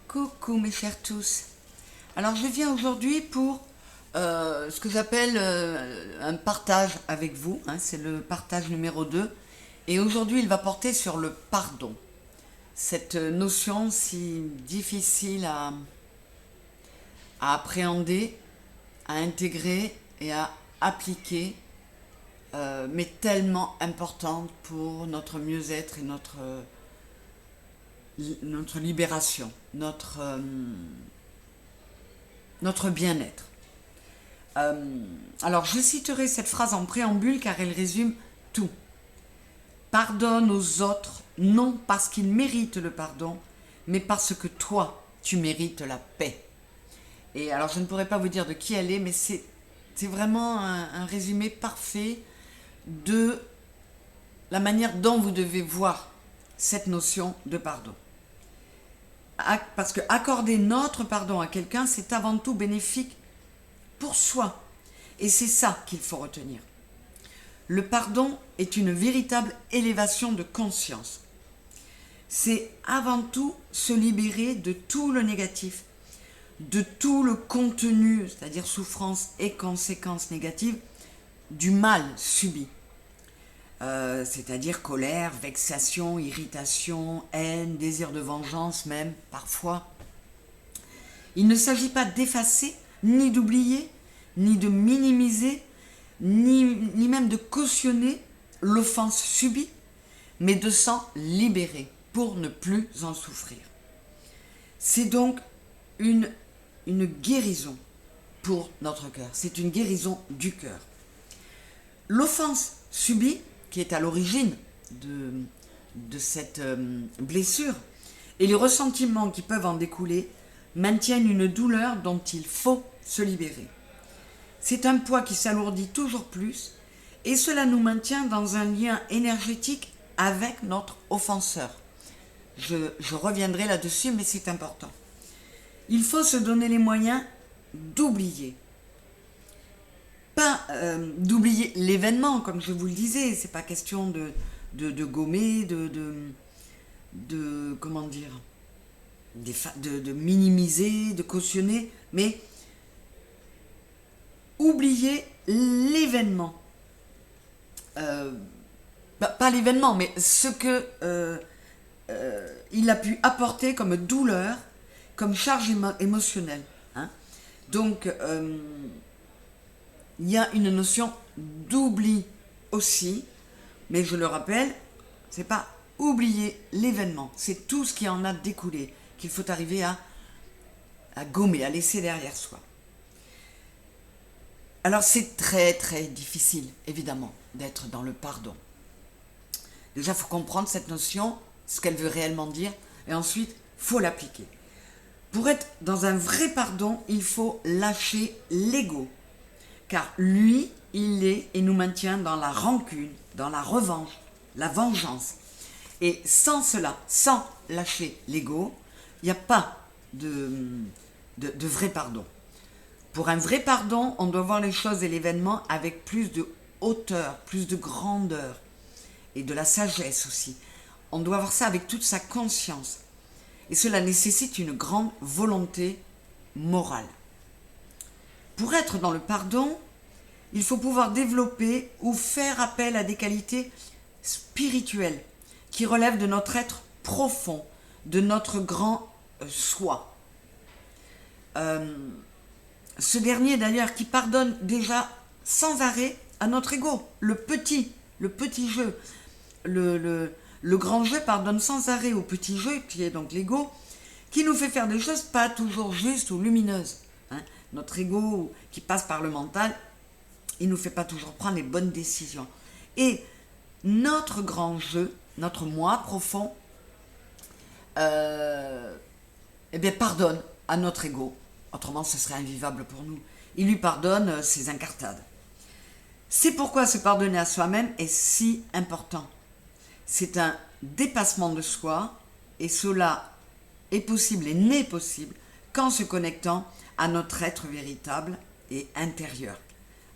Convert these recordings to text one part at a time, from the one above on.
Coucou mes chers tous. Alors je viens aujourd'hui pour ce que j'appelle un partage avec vous, hein, c'est le partage numéro 2. Et aujourd'hui il va porter sur le pardon. Cette notion si difficile à appréhender, à intégrer et à appliquer, mais tellement importante pour notre mieux-être et notre libération, notre bien-être. Alors je citerai cette phrase en préambule car elle résume tout. Pardonne aux autres, non parce qu'ils méritent le pardon, mais parce que toi, tu mérites la paix. Et alors je ne pourrais pas vous dire de qui elle est, mais c'est vraiment un résumé parfait de la manière dont vous devez voir cette notion de pardon. Parce que accorder notre pardon à quelqu'un, c'est avant tout bénéfique pour soi. Et c'est ça qu'il faut retenir. Le pardon est une véritable élévation de conscience. C'est avant tout se libérer de tout le négatif, de tout le contenu, c'est-à-dire souffrance et conséquences négatives, du mal subi. C'est-à-dire colère, vexation, irritation, haine, désir de vengeance même, parfois. Il ne s'agit pas d'effacer, ni d'oublier, ni de minimiser, ni même de cautionner l'offense subie, mais de s'en libérer pour ne plus en souffrir. C'est donc une guérison pour notre cœur, c'est une guérison du cœur. L'offense subie, qui est à l'origine de cette blessure, et les ressentiments qui peuvent en découler, maintiennent une douleur dont il faut se libérer. C'est un poids qui s'alourdit toujours plus, et cela nous maintient dans un lien énergétique avec notre offenseur. Je reviendrai là-dessus, mais c'est important. Il faut se donner les moyens d'oublier. Pas d'oublier l'événement, comme je vous le disais, c'est pas question de gommer, comment dire, de minimiser, de cautionner, mais oublier l'événement. Pas l'événement, mais ce que il a pu apporter comme douleur, comme charge émotionnelle. Hein. Donc, il y a une notion d'oubli aussi, mais je le rappelle, c'est pas oublier l'événement, c'est tout ce qui en a découlé qu'il faut arriver à gommer, à laisser derrière soi. Alors c'est très très difficile, évidemment, d'être dans le pardon. Déjà, il faut comprendre cette notion, ce qu'elle veut réellement dire, et ensuite, il faut l'appliquer. Pour être dans un vrai pardon, il faut lâcher l'ego. Car lui, il est et nous maintient dans la rancune, dans la revanche, la vengeance. Et sans cela, sans lâcher l'ego, il n'y a pas de vrai pardon. Pour un vrai pardon, on doit voir les choses et l'événement avec plus de hauteur, plus de grandeur et de la sagesse aussi. On doit voir ça avec toute sa conscience. Et cela nécessite une grande volonté morale. Pour être dans le pardon, il faut pouvoir développer ou faire appel à des qualités spirituelles qui relèvent de notre être profond, de notre grand soi. Ce dernier d'ailleurs qui pardonne déjà sans arrêt à notre ego, le petit jeu. Le grand jeu pardonne sans arrêt au petit jeu, qui est donc l'ego, qui nous fait faire des choses pas toujours justes ou lumineuses. Hein. Notre ego qui passe par le mental, il ne nous fait pas toujours prendre les bonnes décisions. Et notre grand jeu, notre moi profond, pardonne à notre ego. Autrement, ce serait invivable pour nous. Il lui pardonne ses incartades. C'est pourquoi se pardonner à soi-même est si important. C'est un dépassement de soi, et cela est possible et n'est possible qu'en se connectant à notre être véritable et intérieur,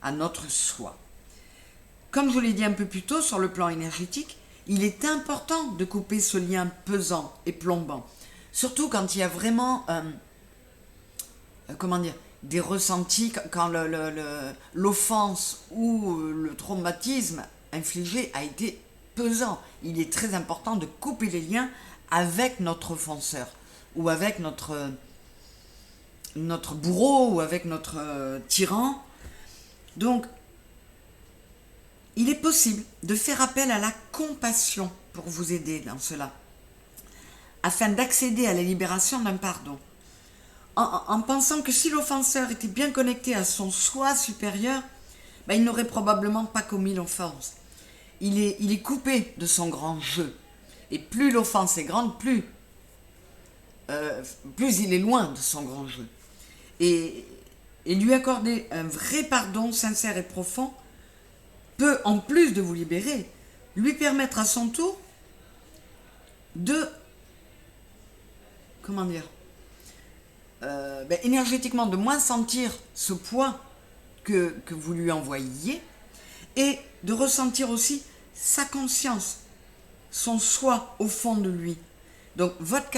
à notre soi. Comme je vous l'ai dit un peu plus tôt, sur le plan énergétique, il est important de couper ce lien pesant et plombant, Surtout quand il y a vraiment, comment dire, des ressentis, quand l'offense ou le traumatisme infligé a été pesant. Il est très important de couper les liens avec notre offenseur ou avec notre bourreau ou avec notre tyran. Donc, il est possible de faire appel à la compassion pour vous aider dans cela, afin d'accéder à la libération d'un pardon. En pensant que si l'offenseur était bien connecté à son soi supérieur, ben, il n'aurait probablement pas commis l'offense. Il est coupé de son grand jeu. Et plus l'offense est grande, plus il est loin de son grand jeu. Et lui accorder un vrai pardon sincère et profond peut, en plus de vous libérer, lui permettre à son tour de, comment dire, énergétiquement de moins sentir ce poids que vous lui envoyiez, et de ressentir aussi sa conscience, son soi au fond de lui. Donc votre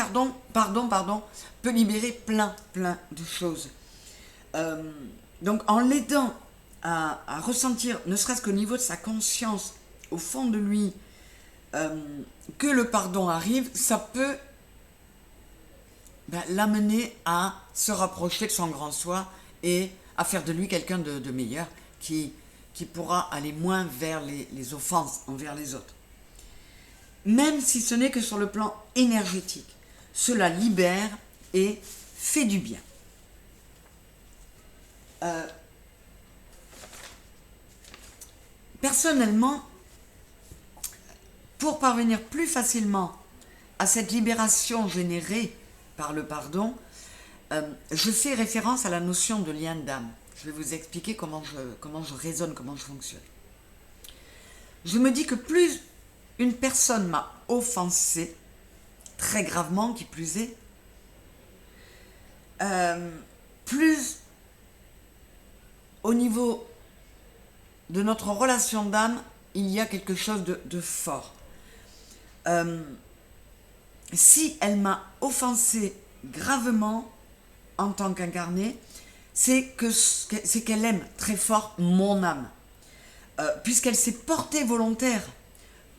pardon peut libérer plein de choses. Donc en l'aidant à ressentir, ne serait-ce qu'au niveau de sa conscience, au fond de lui, que le pardon arrive, ça peut l'amener à se rapprocher de son grand soi et à faire de lui quelqu'un de meilleur qui pourra aller moins vers les offenses envers les autres. Même si ce n'est que sur le plan énergétique, cela libère et fait du bien. Personnellement, pour parvenir plus facilement à cette libération générée par le pardon, je fais référence à la notion de lien d'âme. Je vais vous expliquer comment je raisonne, comment je fonctionne. Je me dis que plus une personne m'a offensé, très gravement qui plus est, plus au niveau de notre relation d'âme, il y a quelque chose de fort. Si elle m'a offensé gravement en tant qu'incarnée, c'est qu'elle aime très fort mon âme, puisqu'elle s'est portée volontaire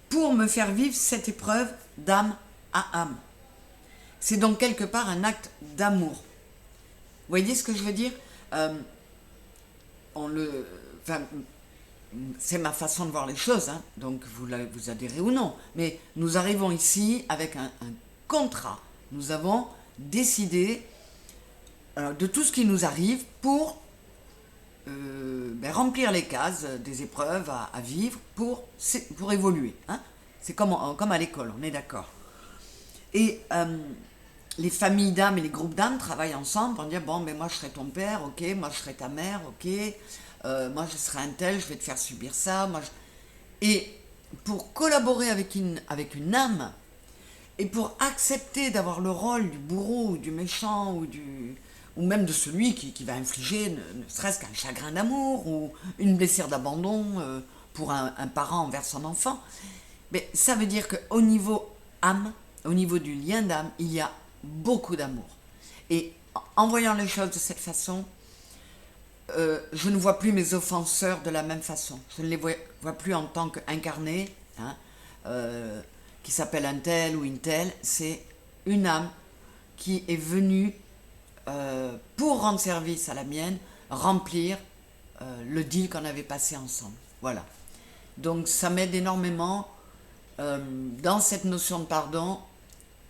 pour me faire vivre cette épreuve d'âme à âme. C'est donc quelque part un acte d'amour. Vous voyez ce que je veux dire ? C'est ma façon de voir les choses, hein, donc vous adhérez ou non. Mais nous arrivons ici avec un contrat. Nous avons décidé de tout ce qui nous arrive pour remplir les cases des épreuves à vivre pour évoluer. Hein. C'est comme à l'école, on est d'accord. Et les familles d'âmes et les groupes d'âmes travaillent ensemble pour dire, bon, moi je serai ton père, ok, moi je serai ta mère, ok, moi je serai un tel, je vais te faire subir ça. Et pour collaborer avec une âme, et pour accepter d'avoir le rôle du bourreau ou du méchant ou même de celui qui va infliger ne serait-ce qu'un chagrin d'amour ou une blessure d'abandon pour un parent envers son enfant, mais ça veut dire qu'au niveau âme, au niveau du lien d'âme, il y a beaucoup d'amour. Et en voyant les choses de cette façon, je ne vois plus mes offenseurs de la même façon. Je ne les vois plus en tant qu'incarnés, hein, qui s'appelle un tel ou une telle. C'est une âme qui est venue pour rendre service à la mienne, remplir le deal qu'on avait passé ensemble. Voilà. Donc ça m'aide énormément dans cette notion de pardon.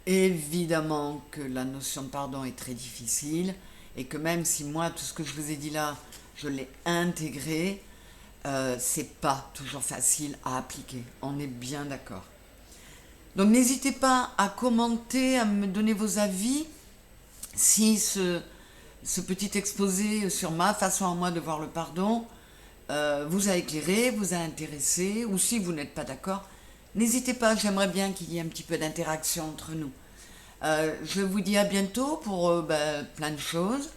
Évidemment que la notion de pardon est très difficile et que même si moi, tout ce que je vous ai dit là, je l'ai intégré, c'est pas toujours facile à appliquer. On est bien d'accord. Donc n'hésitez pas à commenter, à me donner vos avis si ce petit exposé sur ma façon à moi de voir le pardon vous a éclairé, vous a intéressé, ou si vous n'êtes pas d'accord, n'hésitez pas, j'aimerais bien qu'il y ait un petit peu d'interaction entre nous. Je vous dis à bientôt pour plein de choses,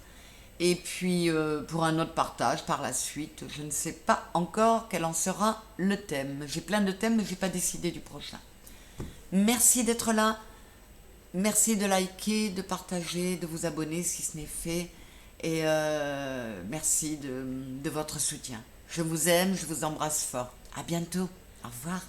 et puis pour un autre partage par la suite. Je ne sais pas encore quel en sera le thème. J'ai plein de thèmes, mais je n'ai pas décidé du prochain. Merci d'être là. Merci de liker, de partager, de vous abonner si ce n'est fait. Et merci de votre soutien. Je vous aime, je vous embrasse fort. À bientôt. Au revoir.